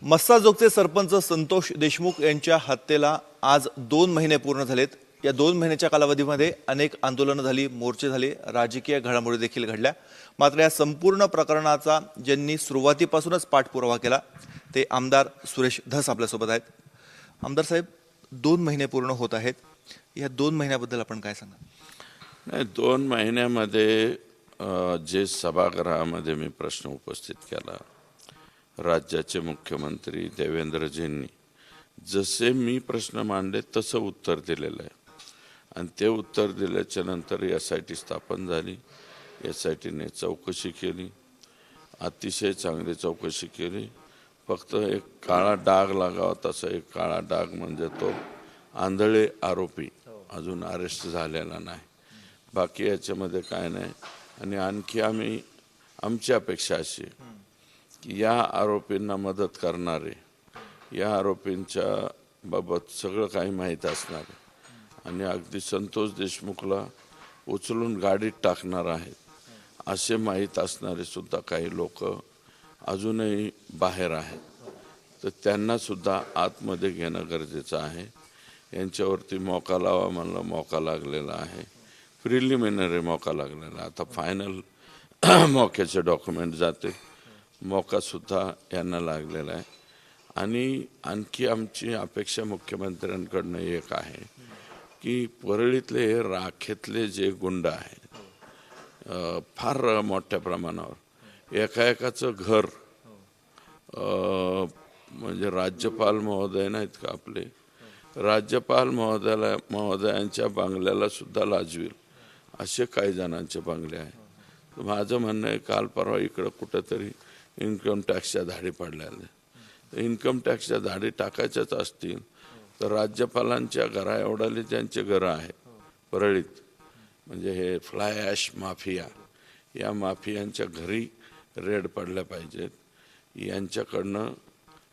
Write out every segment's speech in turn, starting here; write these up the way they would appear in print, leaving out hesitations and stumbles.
मस्साजोगचे सरपंच संतोष देशमुख यांच्या हत्येला आज 2 महिने पूर्ण झालेत। या 2 महिन्याच्या कालावधीमध्ये अनेक आंदोलनं झाली, मोर्चे झाले, राजकीय घडामोडी देखील घडल्या। मात्र या संपूर्ण प्रकरणाचा ज्यांनी सुरुवातीपासूनच पाठपुरावा केला ते आमदार सुरेश धस आपल्यासोबत आहेत। आमदार साहेब, 2 महिने पूर्ण होत आहेत, या 2 महिन्याबद्दल आपण काय सांगाल? नाही, 2 महिन्यामध्ये जे सभागृहामध्ये मी प्रश्न उपस्थित केला, राज्याचे मुख्यमंत्री देवेंद्रजींनी जसे मी प्रश्न मांडले तसं उत्तर दिलेलं आहे। आणि ते उत्तर दिल्याच्या नंतर SIT स्थापन झाली। SITने चौकशी केली, अतिशय चांगली चौकशी केली। फक्त एक काळा डाग लागावा तसा एक काळा डाग म्हणजे तो आंधळे आरोपी अजून अरेस्ट झालेला नाही, बाकी याच्यामध्ये काय नाही। आणि आणखी आमची अपेक्षा अशी की या आरोपींना मदत करणारे, या आरोपींच्या बाबत सगळं काही माहीत असणारे आणि अगदी संतोष देशमुखला उचलून गाडीत टाकणार आहेत असे माहीत असणारे सुद्धा काही लोक अजूनही बाहेर आहेत, तर त्यांना सुद्धा आतमध्ये घेणं गरजेचं आहे। यांच्यावरती मोका लावा म्हणलं, मोका लागलेला आहे, प्रिलिमिनरी मोका लागलेला, आता फायनल मोक्याचे डॉक्युमेंट जाते, मोका सुद्धा यांना लागलेला आहे। आणि आणखी आमची अपेक्षा मुख्यमंत्र्यांकडनं एक आहे की परळीतले हे राखेतले जे गुंड आहेत फार मोठ्या प्रमाणावर एकाचं घर म्हणजे राज्यपाल महोदय नाहीत का आपले, राज्यपाल महोदयांच्या बंगल्याला सुद्धा लाजवील असे काही जणांचे बंगले आहेत। माझं म्हणणं आहे, काल परवा इकडं कुठंतरी इन्कम टॅक्सच्या धाडी पडलेल्या, इन्कम टॅक्सच्या धाडी टाकायच्याच असतील तर राज्यपालांच्या घरा एवढाले ज्यांचे घरं आहेत परळीत, म्हणजे हे फ्लाय ॲश माफिया, या माफियांच्या घरी रेड पडल्या पाहिजेत, यांच्याकडनं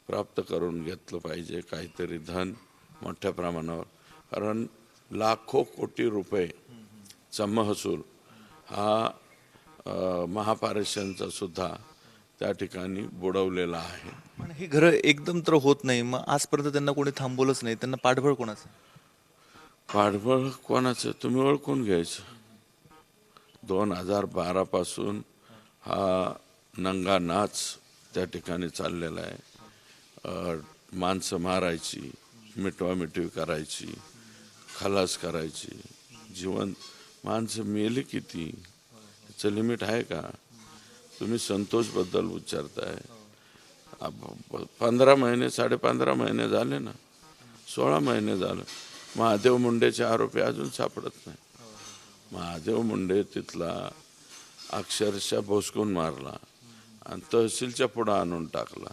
प्राप्त करून घेतलं पाहिजे काहीतरी धन मोठ्या प्रमाणावर। कारण लाखो कोटी रुपयेचा महसूल हा महापारेषणचा सुद्धा त्या ठिकाणी बुडवलेला आहे। पण ही घरं एकदम तर होत नाही, मग आजपर्यंत त्यांना कोणी थांबवलंच नाही, त्यांना पाठबळ कोणाचं? पाठबळ कोणाचं तुम्ही ओळखून घ्यायचं। 2012 पासून हा नंगा नाच त्या ठिकाणी चाललेला आहे। माणसं मारायची, मिटवामिटवी करायची, खलास करायची, जीवन माणसं मेली किती, याचं लिमिट आहे का? तुम्ही संतोषबद्दल विचारताय, 15 महिने 15.5 महिने झाले ना, 16 महिने झालं, महादेव मुंडेचे आरोपी अजून सापडत नाही। महादेव मुंडे तिथला अक्षरशः भोसकून मारला आणि तहसीलच्या पुढं आणून टाकला,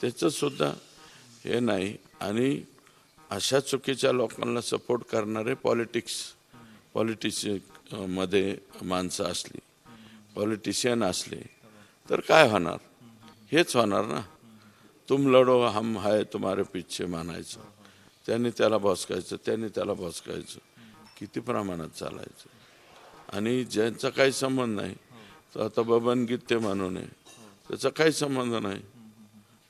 त्याचं सुद्धा हे नाही। आणि अशा चुकीच्या लोकांना सपोर्ट करणारे मध्ये माणसं असली, पॉलिटिशियन असले तर काय होणार? हेच होणार ना, तुम लढो हम है तुम्हारे पीछे म्हणायचं, त्यांनी त्याला भोसकायचं, त्यांनी त्याला भोसकायचं, किती प्रमाणात चालायचं। आणि ज्यांचा काही संबंध नाही, तर आता बबन गीते म्हणून आहे, त्याचा काही संबंध नाही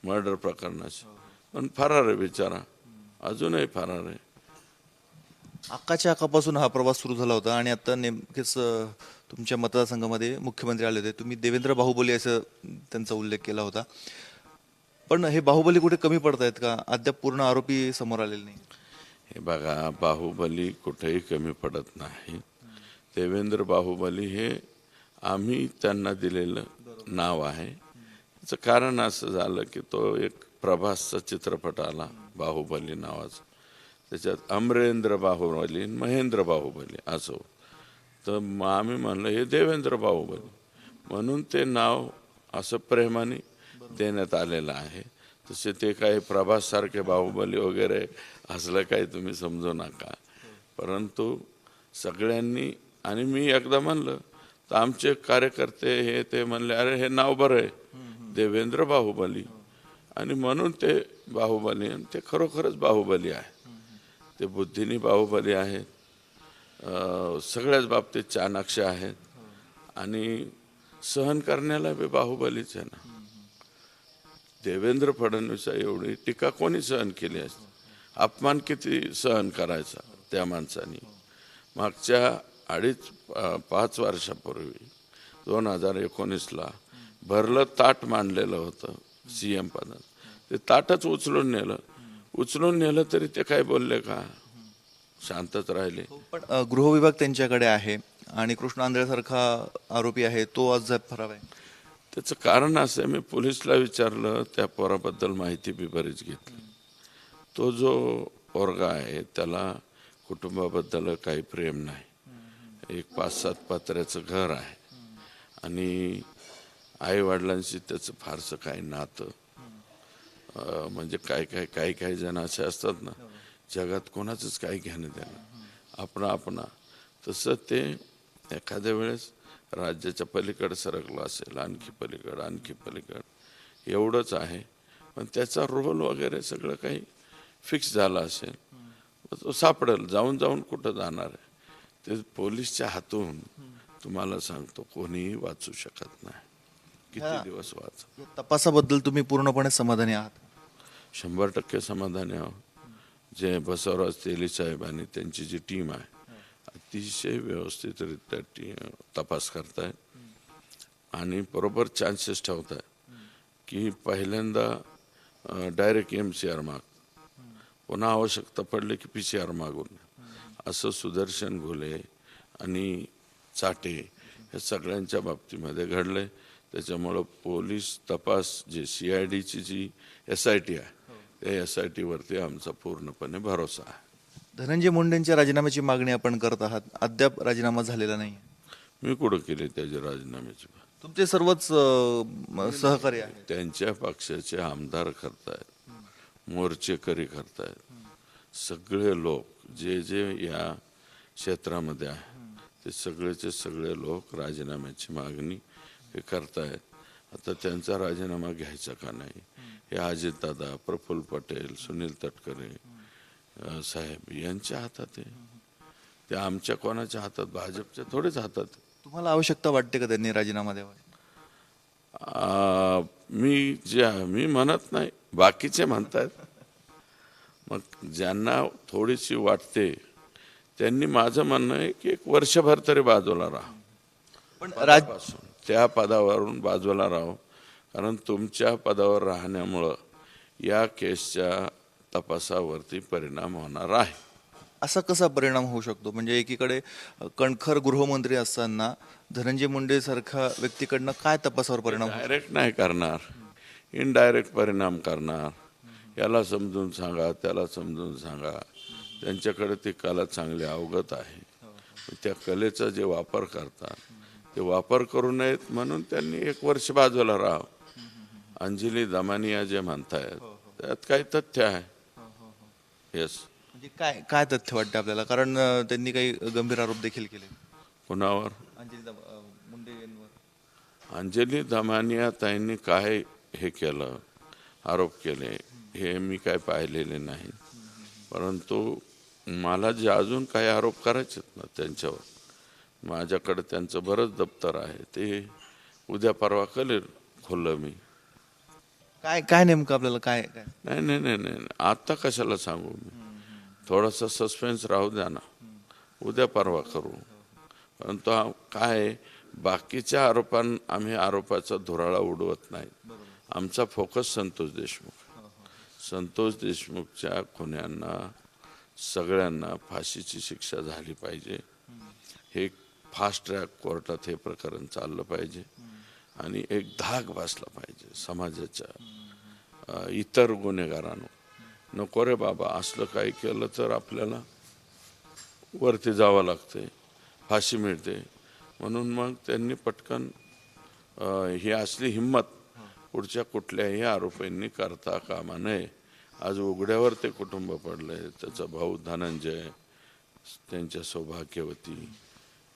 मर्डर प्रकरणाशी, पण फरार आहे बिचारा, अजूनही फरार आहे। अक्काच्या अक्कापासून हा प्रवास सुरू झाला होता आणि आता नेमकेच तुमच्या मतदारसंघामध्ये मुख्यमंत्री आले होते, तुम्ही देवेंद्र बाहुबली असं त्यांचा उल्लेख केला होता, पण हे बाहुबली कुठे कमी पडत आहेत का? अद्याप पूर्ण आरोपी समोर आलेले नाही। हे बघा, बाहुबली कुठेही कमी पडत नाही। देवेंद्र बाहुबली हे आम्ही त्यांना दिलेलं नाव आहे। याचं कारण असं झालं की तो एक प्रभासचा चित्रपट आला बाहुबली नावाचा, त्याच्यात अमरेंद्र बाहुबली, महेंद्र बाहुबली असं, तर मग आम्ही म्हणलं हे देवेंद्र बाहुबली, म्हणून ते नाव असं प्रेमाने देण्यात आलेलं आहे। तसे ते काही प्रभाससारखे बाहुबली वगैरे असलं काही तुम्ही समजू नका। परंतु सगळ्यांनी, आणि मी एकदा म्हणलं तर आमचे कार्यकर्ते हे ते म्हणले, अरे हे नाव बरं आहे देवेंद्र बाहुबली, आणि म्हणून ते बाहुबली, आणि ते खरोखरच बाहुबली आहे, ते बुद्धीने बाहुबली आहेत, सगळ्याच बाबतीत चाणाक्ष आहेत, आणि सहन करण्याला बी बाहुबलीच आहे ना। देवेंद्र फडणवीस एवढी टीका कोणी सहन केली असती? अपमान किती सहन करायचा त्या माणसाने? मागच्या 5 वर्षापूर्वी 2019ला भरलं ताट मांडलेलं होतं CM पदात, ते ताटच उचलून नेलं तरी ते काय बोलले का? शांतच राहिले. पण गृहविभाग त्यांच्याकडे आहे आणि कृष्ण आंधळेसारखा आरोपी आहे, तो आज फरार आहे. त्याचं कारण असं आहे, मी पोलिसला विचारलं, त्या पोराबद्दल माहिती बी बरीच घेतली. तो जो पोरगा आहे त्याला कुटुंबाबद्दल काही प्रेम नाही. एक 5-7 पत्र्याचं घर आहे आणि आई वडिलांशी त्याचं फारसं काही नातं, म्हणजे काही जण असे असतात ना, जगात कोणाचंच काही घेणं देणं, आपणा तसं ते एखाद्या वेळेस राज्याच्या पलीकडे सरकलं असेल, आणखी पलीकडं एवढंच आहे. पण त्याचा रोल वगैरे सगळं काही फिक्स झालं असेल, तो सापडेल. जाऊन कुठं जाणार आहे? ते पोलीसच्या हातून तुम्हाला सांगतो कोणीही वाचू शकत नाही. किती दिवस तपासाबद्दल तुम्ही पूर्णपणे समाधानी आहात? 100% समाधानी आहोत. जे बसवराज तेली साहेब आणि त्यांची जी टीम आहे, अतिशय व्यवस्थितरित्या तपास करतायत आणि बरोबर चान्सेस ठेवतायत की पहिल्यांदा डायरेक्ट MCR माग, पुन्हा आवश्यकता पडली की PCR मागून, असं सुदर्शन घोले आणि चाटे हे सगळ्यांच्या बाबतीमध्ये घडलंय. त्याच्यामुळं पोलीस तपास जे CIDची जी SIT आहे, त्या SIT वरती आमचा पूर्णपणे भरोसा आहे. धनंजय मुंडेंच्या राजीनाम्याची मागणी आपण करत आहात, अद्याप राजीनामा झालेला नाही. मी कुठं केली त्याच्या राजीनाम्याची? तुमचे सर्वच सहकारी आहेत. त्यांच्या पक्षाचे आमदार करतायत, मोर्चेकरी करतायत, सगळे लोक जे या क्षेत्रामध्ये आहे ते सगळेचे सगळे लोक राजीनाम्याची मागणी हे करतायत. आता त्यांचा राजीनामा घ्यायचा का नाही हे अजितदादा, प्रफुल्ल पटेल, सुनील तटकरे साहेब यांच्या हातात आहे. ते आमच्या कोणाच्या हातात? भाजपच्या थोडेच हातात. तुम्हाला आवश्यकता वाटते का त्यांनी राजीनामा द्यावा? मी म्हणत नाही, बाकीचे म्हणतात. मग ज्यांना थोडीशी वाटते त्यांनी, माझं म्हणणं आहे की 1 वर्षभर तरी बाजूला राहा, पण त्या पदावरून बाजूला राहा. कारण तुमच्या पदावर राहण्यामुळं या केसच्या तपासावरती परिणाम होणार आहे. असा कसा परिणाम होऊ शकतो? म्हणजे एकीकडे कणखर गृहमंत्री असताना धनंजय मुंडे सारख्या व्यक्तीकडनं काय तपासावर परिणाम? डायरेक्ट नाही करणार, इनडायरेक्ट परिणाम करणार. याला समजून सांगा, त्याला समजून सांगा. त्यांच्याकडे ती कला चांगली अवगत आहे. त्या कलेचा जे वापर करतात ते वापर करू नयेत म्हणून त्यांनी 1 वर्ष बाजूला राहावं. अंजली दमानिया जे म्हणतायत त्यात काही तथ्य आहे. येस. म्हणजे काय तथ्य वाटतं आपल्याला? कारण त्यांनी काही गंभीर आरोप देखील केले. कुणावर? मुंडे यांवर. अंजली दमानिया ताईंनी काय हे केलं, आरोप केले, हे मी काय पाहिलेले नाही. परंतु मला जे अजून काही आरोप करायचे ना त्यांच्यावर, माझ्याकडे त्यांचं बरंच दप्तर आहे. ते उद्या परवा खोललं मी. काय नेमकं आपल्याला काय? नाही, आता कशाला सांगू मी? थोडासा सस्पेन्स राहू द्या ना, उद्या परवा करू. परंतु काय, बाकीच्या आम्ही आरोपाचा धुराळा उडवत नाही. आमचा फोकस संतोष देशमुखच्या खुन्यांना सगळ्यांना फाशीची शिक्षा झाली पाहिजे. हे फास्ट ट्रॅक कोर्टात हे प्रकरण चाललं पाहिजे आणि एक धाक बसला पाहिजे समाजाच्या इतर गुन्हेगारांना. नको रे बाबा, असलं काही केलं तर आपल्याला वरती जावं लागते, फाशी मिळते. म्हणून मग त्यांनी पटकन ही असली हिंमत पुढच्या कुठल्याही आरोपींनी करता कामा नये. आज उघड्यावर ते कुटुंब पडले. त्याचा भाऊ धनंजय, त्यांच्या सौभाग्यवती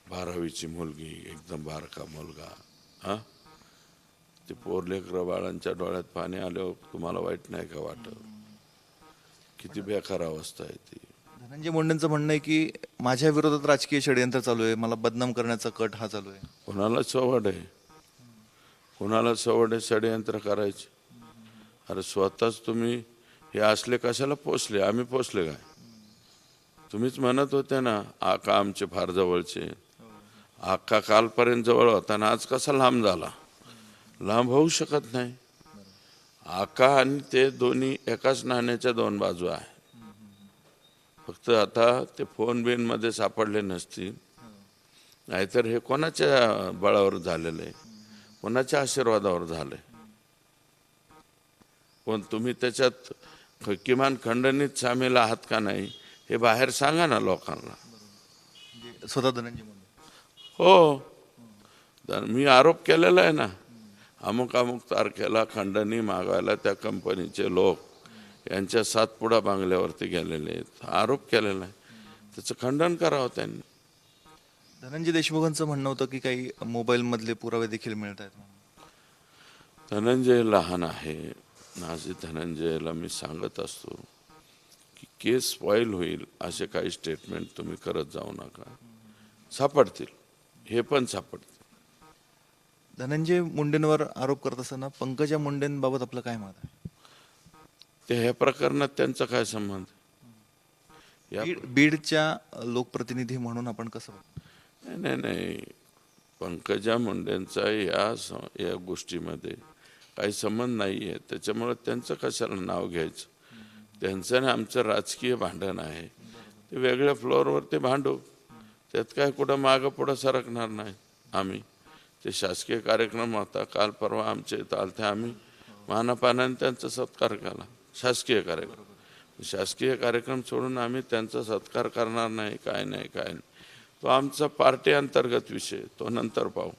12वीची मुलगी, एकदम बारका मुलगा. ते पोरलेकरं बाळांच्या डोळ्यात पाणी आल्यावर तुम्हाला वाईट नाही का वाटत? किती बेकार अवस्था आहे ती. धनंजय मुंडेंचं म्हणणं आहे की माझ्या विरोधात राजकीय षडयंत्र चालू आहे, मला बदनाम करण्याचा कट हा चालू आहे. कोणाला सवड आहे षडयंत्र करायची? अरे स्वतःच तुम्ही हे असले कशाला पोचले? आम्ही पोचले काय? तुम्हीच म्हणत होते ना आका आमचे फार जवळचे. आका कालपर्यंत जवळ होता ना आज कसा लांब झाला? लांब होऊ शकत नाही. आका आणि ते दोन्ही एकाच नाण्याच्या दोन बाजू आहे. फक्त आता ते फोन बिन मध्ये सापडले नसतील, नाहीतर हे कोणाच्या बळावर झालेलं आहे? कोणाच्या आशीर्वादावर झालंय? पण तुम्ही त्याच्यात किमान खंडणीत सामील आहात का नाही हे बाहेर सांगा ना लोकांना. स्वतः धनंजय मुंडे. हो, तर मी आरोप केलेला आहे ना, अमुक अमुक तारखेला खंडणी मागायला त्या कंपनीचे लोक यांच्या सातपुडा बांगल्यावरती गेलेले आहेत. आरोप केलेला आहे, त्याचं खंडन करावं त्यांनी. धनंजय देशमुखांचं म्हणणं होतं की काही मोबाईल मधले पुरावे देखील मिळत आहेत. धनंजय लहान आहे. माझे धनंजयला मी सांगत असतो की केस स्पॉईल होईल असे काही स्टेटमेंट तुम्ही करत जाऊ नका. सापडतील, हे पण सापडतील. धनंजय मुंडेंवर आरोप करत असताना पंकजा मुंडेंबाबत आपलं काय मत आहे? ते ह्या प्रकरणात त्यांचा काय संबंध? बीडच्या लोकप्रतिनिधी म्हणून आपण कसं बघतो? नाही, पंकजा मुंडेंचा या गोष्टीमध्ये काही संबंध नाही आहे. त्याच्यामुळे त्यांचं कशाला नाव घ्यायचं? त्यांचं आणि आमचं राजकीय भांडण आहे, ते वेगळ्या फ्लोअरवर ते भांडू. त्यात काय कुठं मागं पुढं सरकणार नाही आम्ही. ते शासकीय कार्यक्रम होता काल परवा आमच्या इथं आलते, आम्ही मानापानाने त्यांचा सत्कार केला. शासकीय कार्यक्रम सोडून आम्ही त्यांचा सत्कार करणार नाही. काय नाही. तो आमचा पार्टी अंतर्गत विषय, तो नंतर पाहू.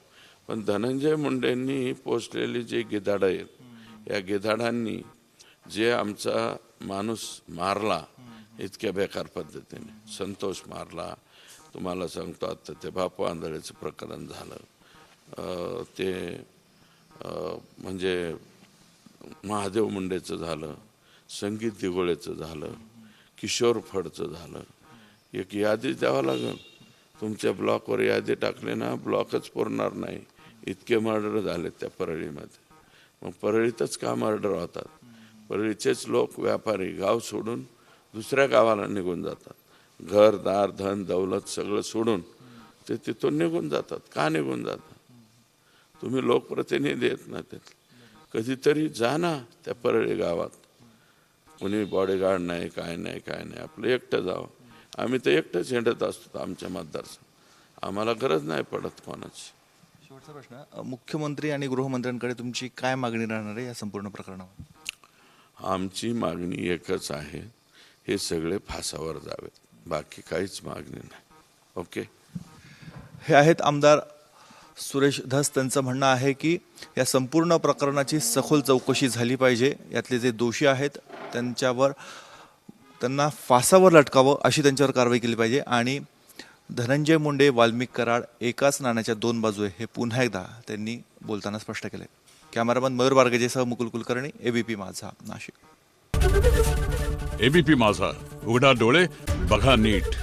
पण धनंजय मुंडेंनी पोचलेली जी गिधाडं आहेत, या गिधाडांनी जे आमचा माणूस मारला इतक्या बेकार पद्धतीने, संतोष मारला. तुम्हाला सांगतो आता ते बापू आंधळेचं प्रकरण झालं, ते म्हणजे महादेव मुंडेचं झालं, संगीत दिगोळेचं झालं, किशोर फडचं झालं. एक यादी द्यावं लागेल. तुमच्या ब्लॉकवर यादी टाकली ना, ब्लॉकच पुरणार नाही. इतके मर्डर झाले त्या परळीमध्ये. मग परळीतच का मर्डर होतात? परळीचेच लोक व्यापारी गाव सोडून दुसऱ्या गावाला निघून जातात. घरदार धन दौलत सगळं सोडून ते तिथून निघून जातात. का निघून जातात? तुम्ही लोकप्रतिनिधी आहेत ना, ते कधीतरी जा ना त्या परळी गावात. कुणी बॉडीगार्ड नाही, काय नाही. आपलं एकटं जावं. आम्ही तर एकटंच हिंडत असतो आमच्या मतदारसंघ. आम्हाला गरज नाही पडत कोणाची. शेवटचा प्रश्न, मुख्यमंत्री आणि गृहमंत्र्यांकडे तुमची काय मागणी राहणार आहे या संपूर्ण प्रकरणावर? आमची मागणी एकच आहे, हे सगळे फासावर जावेत. बाकी काहीच मागणी नाही. ओके. हे आहेत आमदार सुरेश धस. त्यांचं म्हणणं आहे की या संपूर्ण प्रकरणाची सखोल चौकशी झाली पाहिजे. यातले जे दोषी आहेत त्यांना फासावर लटकावं अशी त्यांच्यावर कारवाई केली पाहिजे. आणि धनंजय मुंडे, वाल्मिक कराड एकाच नाण्याच्या दोन बाजू आहे, हे पुन्हा एकदा त्यांनी बोलताना स्पष्ट केले. कॅमेरामन मयूर बारगेजेसह मुकुल कुलकर्णी, एबीपी माझा, नाशिक. एबीपी माझा, उघडा डोळे बघा नीट.